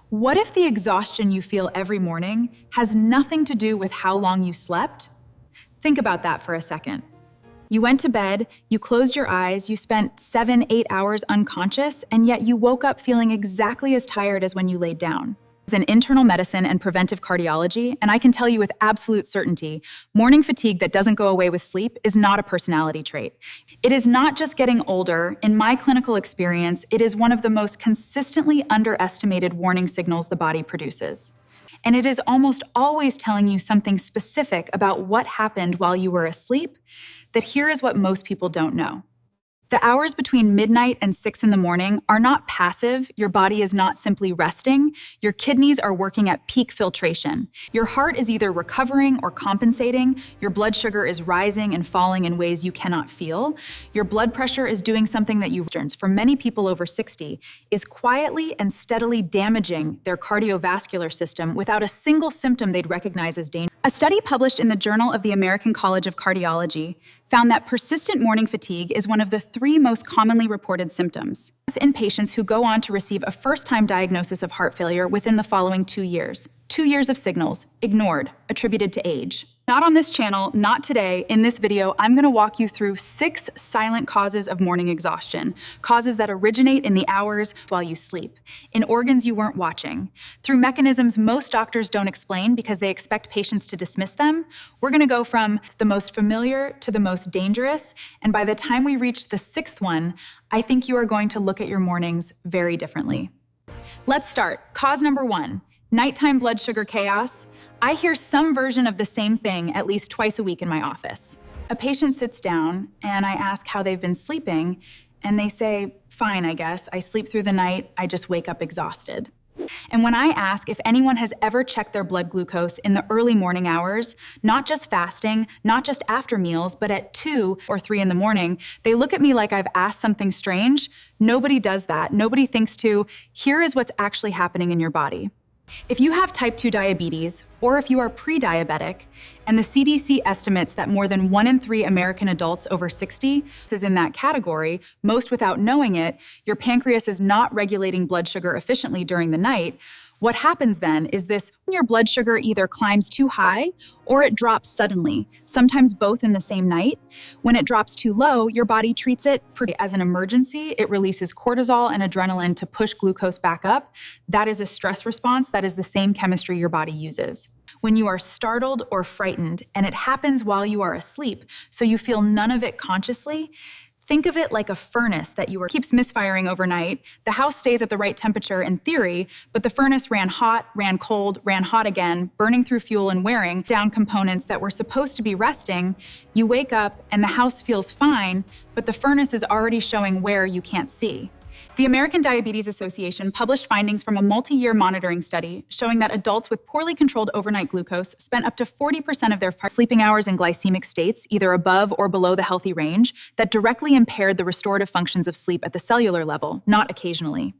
What if the exhaustion you feel every morning has nothing to do with how long you slept? Think about that for a second. You went to bed, you closed your eyes, you spent 7, 8 hours unconscious, and yet you woke up feeling exactly as tired as when you laid down. It's in internal medicine and preventive cardiology, and I can tell you with absolute certainty, morning fatigue that doesn't go away with sleep is not a personality trait. It is not just getting older. In my clinical experience, it is one of the most consistently underestimated warning signals the body produces. And it is almost always telling you something specific about what happened while you were asleep, that here is what most people don't know. The hours between midnight and 6 in the morning are not passive. Your body is not simply resting. Your kidneys are working at peak filtration. Your heart is either recovering or compensating. Your blood sugar is rising and falling in ways you cannot feel. Your blood pressure is doing something that for many people over 60, is quietly and steadily damaging their cardiovascular system without a single symptom they'd recognize as dangerous. A study published in the Journal of the American College of Cardiology found that persistent morning fatigue is one of the 3 most commonly reported symptoms in patients who go on to receive a first-time diagnosis of heart failure within the following 2 years. 2 years of signals, ignored, attributed to age. Not on this channel, not today. In this video, I'm gonna walk you through 6 silent causes of morning exhaustion, causes that originate in the hours while you sleep, in organs you weren't watching. Through mechanisms most doctors don't explain because they expect patients to dismiss them, we're gonna go from the most familiar to the most dangerous, and by the time we reach the 6th one, I think you are going to look at your mornings very differently. Let's start. Cause number 1. Nighttime blood sugar chaos. I hear some version of the same thing at least twice a week in my office. A patient sits down and I ask how they've been sleeping, and they say, fine, I guess. I sleep through the night, I just wake up exhausted. And when I ask if anyone has ever checked their blood glucose in the early morning hours, not just fasting, not just after meals, but at 2 or 3 in the morning, they look at me like I've asked something strange. Nobody does that. Nobody thinks to, here is what's actually happening in your body. If you have type 2 diabetes, or if you are pre-diabetic, and the CDC estimates that more than 1 in 3 American adults over 60 is in that category, most without knowing it, your pancreas is not regulating blood sugar efficiently during the night. What happens then is your blood sugar either climbs too high or it drops suddenly, sometimes both in the same night. When it drops too low, your body treats it as an emergency. It releases cortisol and adrenaline to push glucose back up. That is a stress response. That is the same chemistry your body uses. When you are startled or frightened, and it happens while you are asleep, so you feel none of it consciously, think of it like a furnace that keeps misfiring overnight. The house stays at the right temperature in theory, but the furnace ran hot, ran cold, ran hot again, burning through fuel and wearing down components that were supposed to be resting. You wake up and the house feels fine, but the furnace is already showing where you can't see. The American Diabetes Association published findings from a multi-year monitoring study showing that adults with poorly controlled overnight glucose spent up to 40% of their sleeping hours in glycemic states, either above or below the healthy range, that directly impaired the restorative functions of sleep at the cellular level, not occasionally.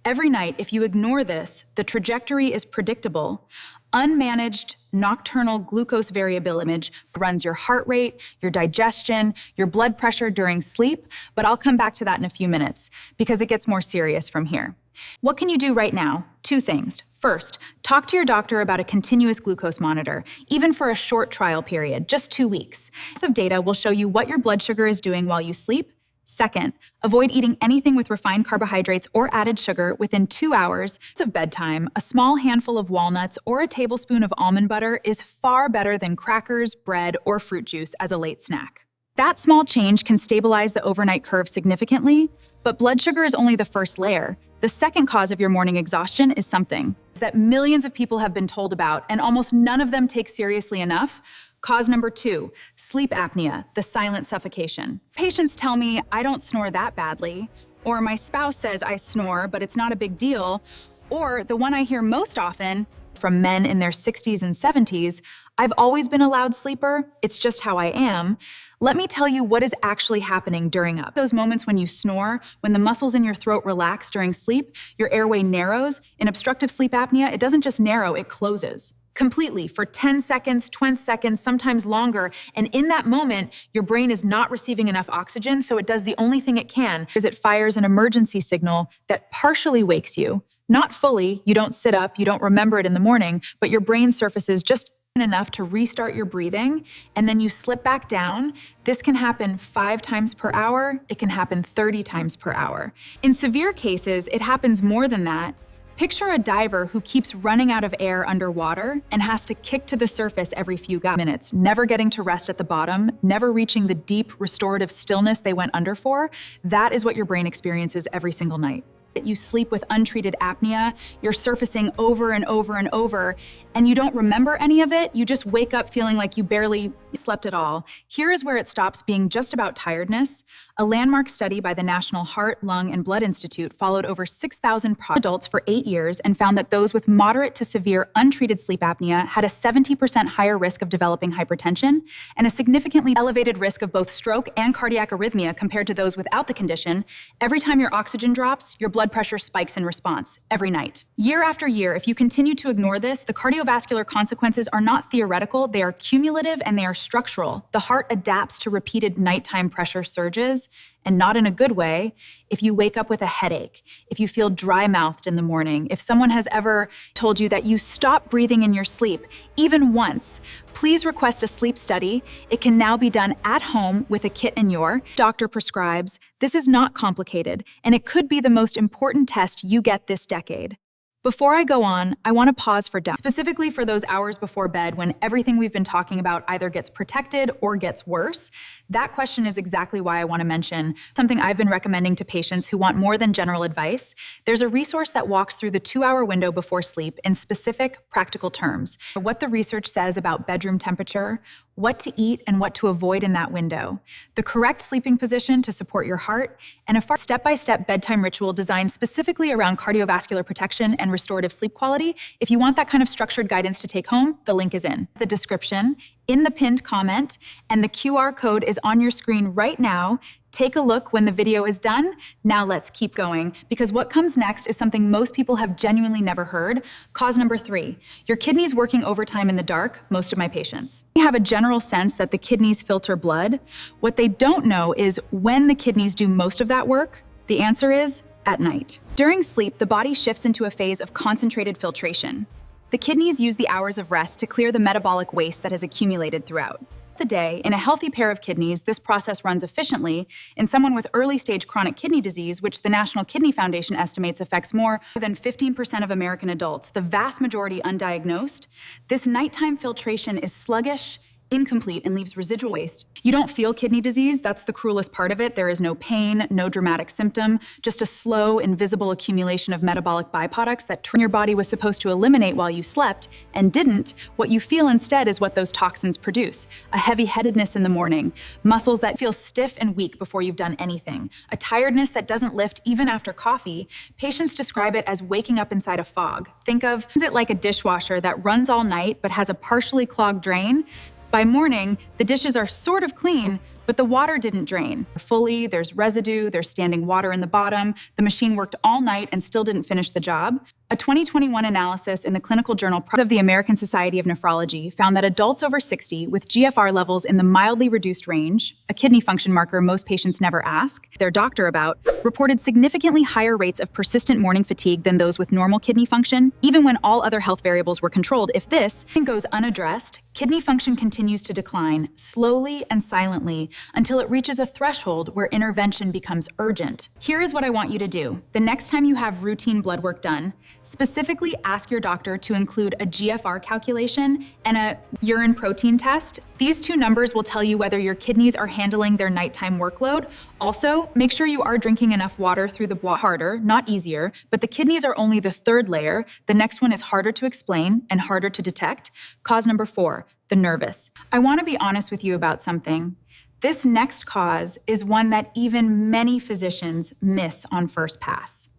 Every night, if you ignore this, the trajectory is predictable. Unmanaged nocturnal glucose variability runs your heart rate, your digestion, your blood pressure during sleep, but I'll come back to that in a few minutes because it gets more serious from here. What can you do right now? 2 things. First, talk to your doctor about a continuous glucose monitor, even for a short trial period, just 2 weeks. The data will show you what your blood sugar is doing while you sleep. Second, avoid eating anything with refined carbohydrates or added sugar within 2 hours of bedtime. A small handful of walnuts or a tablespoon of almond butter is far better than crackers, bread, or fruit juice as a late snack. That small change can stabilize the overnight curve significantly, but blood sugar is only the first layer. The second cause of your morning exhaustion is something that millions of people have been told about, and almost none of them take seriously enough. Cause number 2, sleep apnea, the silent suffocation. Patients tell me, I don't snore that badly, or my spouse says I snore, but it's not a big deal, or the one I hear most often from men in their 60s and 70s, I've always been a loud sleeper, it's just how I am. Let me tell you what is actually happening during those moments when you snore, when the muscles in your throat relax during sleep, your airway narrows. In obstructive sleep apnea, it doesn't just narrow, it closes completely for 10 seconds, 20 seconds, sometimes longer. And in that moment, your brain is not receiving enough oxygen, so it does the only thing it can, is it fires an emergency signal that partially wakes you, Not fully, you don't sit up, you don't remember it in the morning, but your brain surfaces just enough to restart your breathing, and then you slip back down. This can happen 5 times per hour. It can happen 30 times per hour. In severe cases, it happens more than that. Picture a diver who keeps running out of air underwater and has to kick to the surface every few minutes, never getting to rest at the bottom, never reaching the deep, restorative stillness they went under for. That is what your brain experiences every single night. You sleep with untreated apnea, you're surfacing over and over and over, and you don't remember any of it. You just wake up feeling like you barely slept at all. Here is where it stops being just about tiredness. A landmark study by the National Heart, Lung, and Blood Institute followed over 6,000 adults for 8 years and found that those with moderate to severe untreated sleep apnea had a 70% higher risk of developing hypertension and a significantly elevated risk of both stroke and cardiac arrhythmia compared to those without the condition. Every time your oxygen drops, your blood pressure spikes in response, every night. Year after year, if you continue to ignore this, the cardiovascular consequences are not theoretical, they are cumulative and they are structural. The heart adapts to repeated nighttime pressure surges, and not in a good way. If you wake up with a headache, if you feel dry-mouthed in the morning, if someone has ever told you that you stop breathing in your sleep, even once, please request a sleep study. It can now be done at home with a kit in your doctor prescribes. This is not complicated, and it could be the most important test you get this decade. Before I go on, I want to pause for doubt, specifically for those hours before bed when everything we've been talking about either gets protected or gets worse. That question is exactly why I want to mention something I've been recommending to patients who want more than general advice. There's a resource that walks through the 2-hour window before sleep in specific, practical terms. What the research says about bedroom temperature, what to eat and what to avoid in that window, the correct sleeping position to support your heart, and a step-by-step bedtime ritual designed specifically around cardiovascular protection and restorative sleep quality. If you want that kind of structured guidance to take home, the link is in the description, in the pinned comment, and the QR code is on your screen right now. Take a look when the video is done. Now let's keep going, because what comes next is something most people have genuinely never heard. Cause number 3, your kidneys working overtime in the dark, most of my patients. They have a general sense that the kidneys filter blood. What they don't know is when the kidneys do most of that work. The answer is at night. During sleep, the body shifts into a phase of concentrated filtration. The kidneys use the hours of rest to clear the metabolic waste that has accumulated throughout the day. In a healthy pair of kidneys, this process runs efficiently. In someone with early-stage chronic kidney disease, which the National Kidney Foundation estimates affects more than 15% of American adults, the vast majority undiagnosed, this nighttime filtration is sluggish, incomplete, and leaves residual waste. You don't feel kidney disease. That's the cruelest part of it. There is no pain, no dramatic symptom, just a slow, invisible accumulation of metabolic byproducts that your body was supposed to eliminate while you slept and didn't. What you feel instead is what those toxins produce. A heavy-headedness in the morning, muscles that feel stiff and weak before you've done anything, a tiredness that doesn't lift even after coffee. Patients describe it as waking up inside a fog. Think of it like a dishwasher that runs all night but has a partially clogged drain. By morning, the dishes are sort of clean, but the water didn't drain fully. There's residue, there's standing water in the bottom. The machine worked all night and still didn't finish the job. A 2021 analysis in the clinical journal of the American Society of Nephrology found that adults over 60 with GFR levels in the mildly reduced range, a kidney function marker most patients never ask their doctor about, reported significantly higher rates of persistent morning fatigue than those with normal kidney function, even when all other health variables were controlled. If this goes unaddressed, kidney function continues to decline slowly and silently until it reaches a threshold where intervention becomes urgent. Here is what I want you to do. The next time you have routine blood work done, specifically ask your doctor to include a GFR calculation and a urine protein test. These 2 numbers will tell you whether your kidneys are handling their nighttime workload. Also, make sure you are drinking enough water through the harder, not easier, but the kidneys are only the 3rd layer. The next one is harder to explain and harder to detect. Cause number 4, the nervous. I want to be honest with you about something. This next cause is one that even many physicians miss on first pass.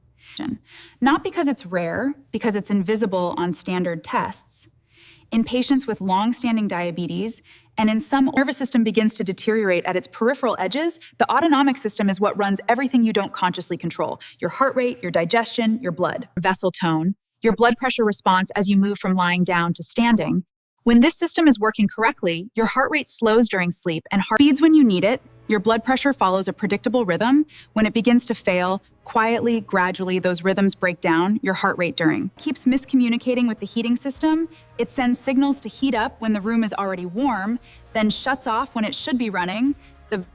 Not because it's rare, because it's invisible on standard tests. In patients with long-standing diabetes, and in some nervous system begins to deteriorate at its peripheral edges, the autonomic system is what runs everything you don't consciously control. Your heart rate, your digestion, your blood vessel tone, your blood pressure response as you move from lying down to standing. When this system is working correctly, your heart rate slows during sleep and heart beats when you need it, Your blood pressure follows a predictable rhythm. When it begins to fail, quietly, gradually, those rhythms break down your heart rate during. Keeps miscommunicating with the heating system. It sends signals to heat up when the room is already warm, then shuts off when it should be running.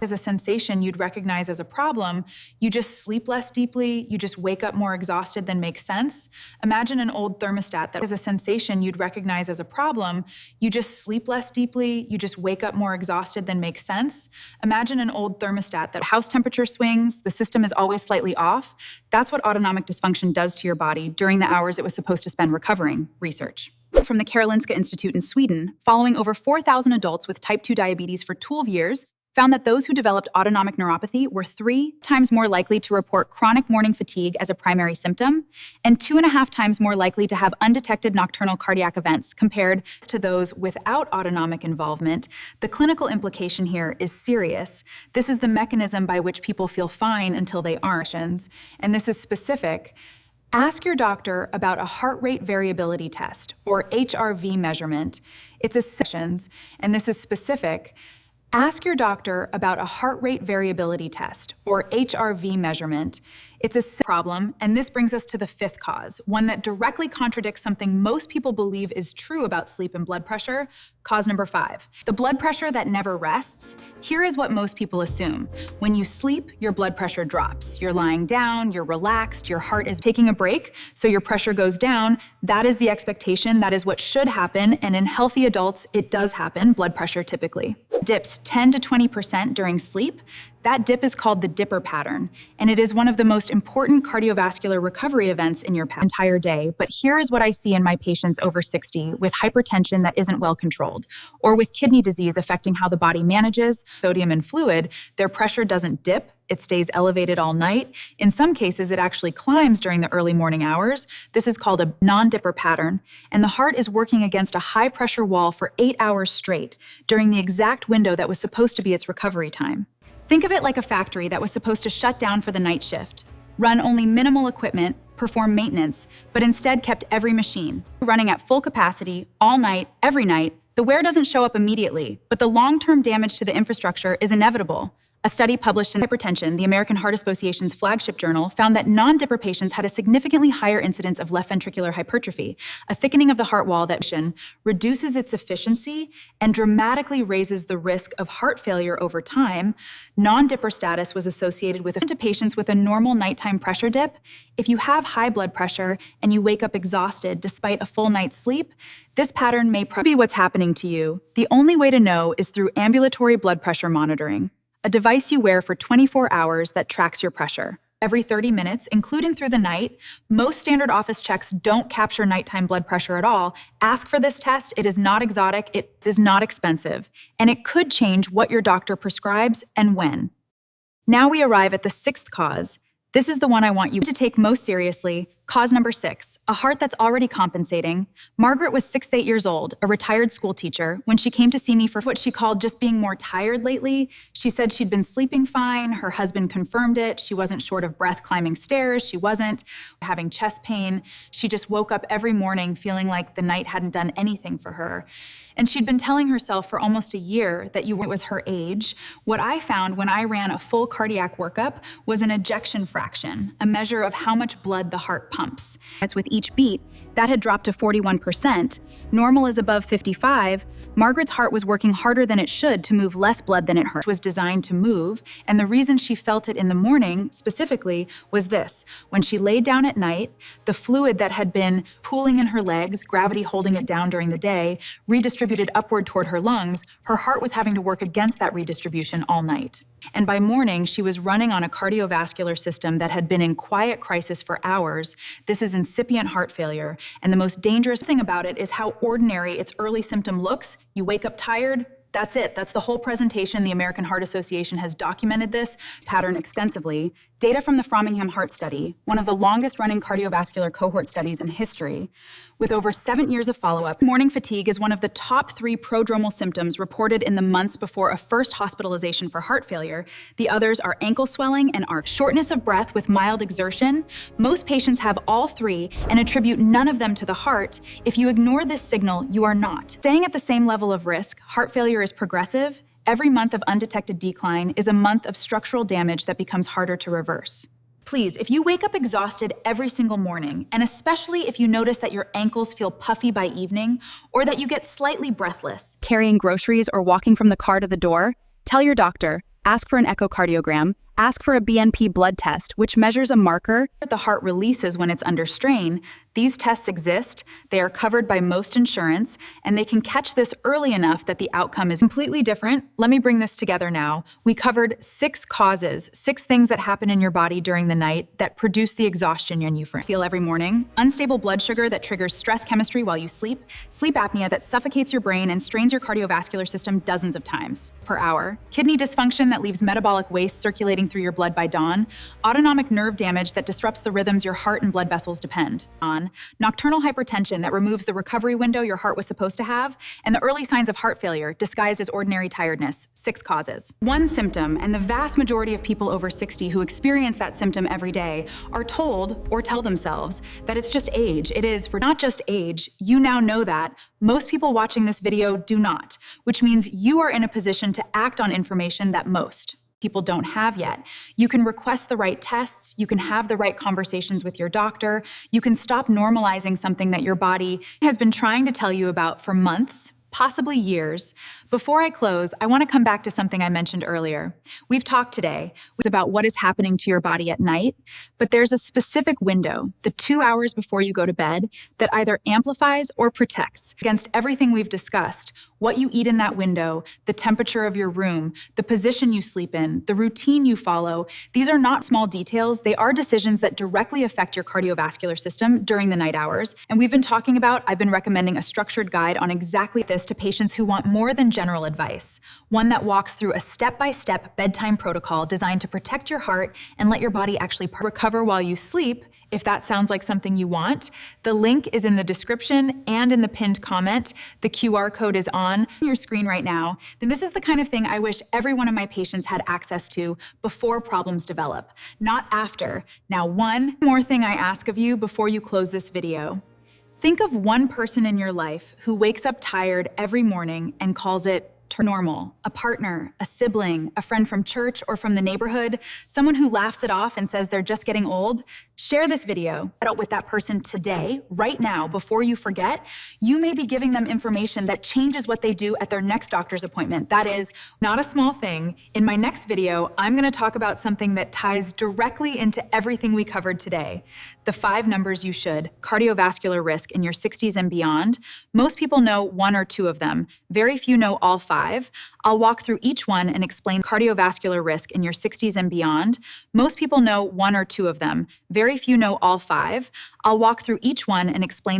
Is a sensation you'd recognize as a problem. You just sleep less deeply, you just wake up more exhausted than makes sense. Imagine an old thermostat that is a sensation you'd recognize as a problem. You just sleep less deeply, you just wake up more exhausted than makes sense. Imagine an old thermostat that house temperature swings, the system is always slightly off. That's what autonomic dysfunction does to your body during the hours it was supposed to spend recovering, research. From the Karolinska Institute in Sweden, following over 4,000 adults with type 2 diabetes for 12 years, found that those who developed autonomic neuropathy were 3 times more likely to report chronic morning fatigue as a primary symptom, and 2.5 times more likely to have undetected nocturnal cardiac events compared to those without autonomic involvement. The clinical implication here is serious. This is the mechanism by which people feel fine until they aren't, and this is specific. Ask your doctor about a heart rate variability test, or HRV measurement. It's a sessions, and this is specific. Ask your doctor about a heart rate variability test, or HRV measurement. It's a problem, and this brings us to the 5th cause, one that directly contradicts something most people believe is true about sleep and blood pressure. Cause number 5, the blood pressure that never rests. Here is what most people assume. When you sleep, your blood pressure drops. You're lying down, you're relaxed, your heart is taking a break, so your pressure goes down. That is the expectation, that is what should happen, and in healthy adults, it does happen, blood pressure typically. Dips 10 to 20% during sleep. That dip is called the dipper pattern, and it is one of the most important cardiovascular recovery events in your entire day. But here is what I see in my patients over 60 with hypertension that isn't well controlled, or with kidney disease affecting how the body manages sodium and fluid. Their pressure doesn't dip, it stays elevated all night. In some cases, it actually climbs during the early morning hours. This is called a non-dipper pattern, and the heart is working against a high-pressure wall for 8 hours straight during the exact window that was supposed to be its recovery time. Think of it like a factory that was supposed to shut down for the night shift, run only minimal equipment, perform maintenance, but instead kept every machine running at full capacity all night, every night. The wear doesn't show up immediately, but the long-term damage to the infrastructure is inevitable. A study published in Hypertension, the American Heart Association's flagship journal, found that non-dipper patients had a significantly higher incidence of left ventricular hypertrophy, a thickening of the heart wall that reduces its efficiency and dramatically raises the risk of heart failure over time. Non-dipper status was associated with patients with a normal nighttime pressure dip. If you have high blood pressure and you wake up exhausted despite a full night's sleep, this pattern may be what's happening to you. The only way to know is through ambulatory blood pressure monitoring, a device you wear for 24 hours that tracks your pressure. Every 30 minutes, including through the night. Most standard office checks don't capture nighttime blood pressure at all. Ask for this test. It is not exotic, it is not expensive, and it could change what your doctor prescribes and when. Now we arrive at the 6th cause. This is the one I want you to take most seriously. Cause number 6, a heart that's already compensating. Margaret was 68 years old, a retired school teacher, when she came to see me for what she called just being more tired lately. She said she'd been sleeping fine, her husband confirmed it, she wasn't short of breath climbing stairs, she wasn't having chest pain. She just woke up every morning feeling like the night hadn't done anything for her. And she'd been telling herself for almost a year that it was her age. What I found when I ran a full cardiac workup was an ejection fraction, a measure of how much blood the heart pumps. That's with each beat. That had dropped to 41%. Normal is above 55. Margaret's heart was working harder than it should to move less blood than it was designed to move. And the reason she felt it in the morning, specifically, was this. When she laid down at night, the fluid that had been pooling in her legs, gravity holding it down during the day, redistributed upward toward her lungs. Her heart was having to work against that redistribution all night. And by morning, she was running on a cardiovascular system that had been in quiet crisis for hours. This is incipient heart failure. And the most dangerous thing about it is how ordinary its early symptom looks. You wake up tired. That's it. That's the whole presentation. The American Heart Association has documented this pattern extensively. Data from the Framingham Heart Study, one of the longest-running cardiovascular cohort studies in history, with over 7 years of follow-up. Morning fatigue is one of the top 3 prodromal symptoms reported in the months before a first hospitalization for heart failure. The others are ankle swelling and shortness of breath with mild exertion. Most patients have all 3 and attribute none of them to the heart. If you ignore this signal, you are not. Staying at the same level of risk, heart failure is progressive, Every month of undetected decline is a month of structural damage that becomes harder to reverse. Please, if you wake up exhausted every single morning, and especially if you notice that your ankles feel puffy by evening, or that you get slightly breathless, carrying groceries or walking from the car to the door, tell your doctor, ask for an echocardiogram, ask for a BNP blood test, which measures a marker that the heart releases when it's under strain. These tests exist, they are covered by most insurance, and they can catch this early enough that the outcome is completely different. Let me bring this together now. We covered 6 causes, 6 things that happen in your body during the night that produce the exhaustion you feel every morning. Unstable blood sugar that triggers stress chemistry while you sleep, sleep apnea that suffocates your brain and strains your cardiovascular system dozens of times per hour, kidney dysfunction that leaves metabolic waste circulating through your blood by dawn, autonomic nerve damage that disrupts the rhythms your heart and blood vessels depend on, nocturnal hypertension that removes the recovery window your heart was supposed to have, and the early signs of heart failure disguised as ordinary tiredness. 6 causes. One symptom, and the vast majority of people over 60 who experience that symptom every day are told or tell themselves that it's just age. It is for not just age. You now know that. Most people watching this video do not, which means you are in a position to act on information that most people don't have yet. You can request the right tests, you can have the right conversations with your doctor, you can stop normalizing something that your body has been trying to tell you about for months, possibly years. Before I close, I want to come back to something I mentioned earlier. We've talked today about what is happening to your body at night, but there's a specific window, the 2 hours before you go to bed, that either amplifies or protects against everything we've discussed. What you eat in that window, the temperature of your room, the position you sleep in, the routine you follow. These are not small details. They are decisions that directly affect your cardiovascular system during the night hours. And I've been recommending a structured guide on exactly this to patients who want more than general advice. One that walks through a step-by-step bedtime protocol designed to protect your heart and let your body actually recover while you sleep, if that sounds like something you want. The link is in the description and in the pinned comment. The QR code is on your screen right now. Then this is the kind of thing I wish every one of my patients had access to before problems develop, not after. Now, one more thing I ask of you before you close this video. Think of one person in your life who wakes up tired every morning and calls it normal, a partner, a sibling, a friend from church or from the neighborhood, someone who laughs it off and says they're just getting old. Share this video with that person today, right now, before you forget. You may be giving them information that changes what they do at their next doctor's appointment. That is not a small thing. In my next video, I'm going to talk about something that ties directly into everything we covered today. The 5 numbers you should, cardiovascular risk in your 60s and beyond. Most people know 1 or 2 of them. Very few know all 5. I'll walk through each one and explain cardiovascular risk in your 60s and beyond. Most people know 1 or 2 of them. Very few know all 5. I'll walk through each one and explain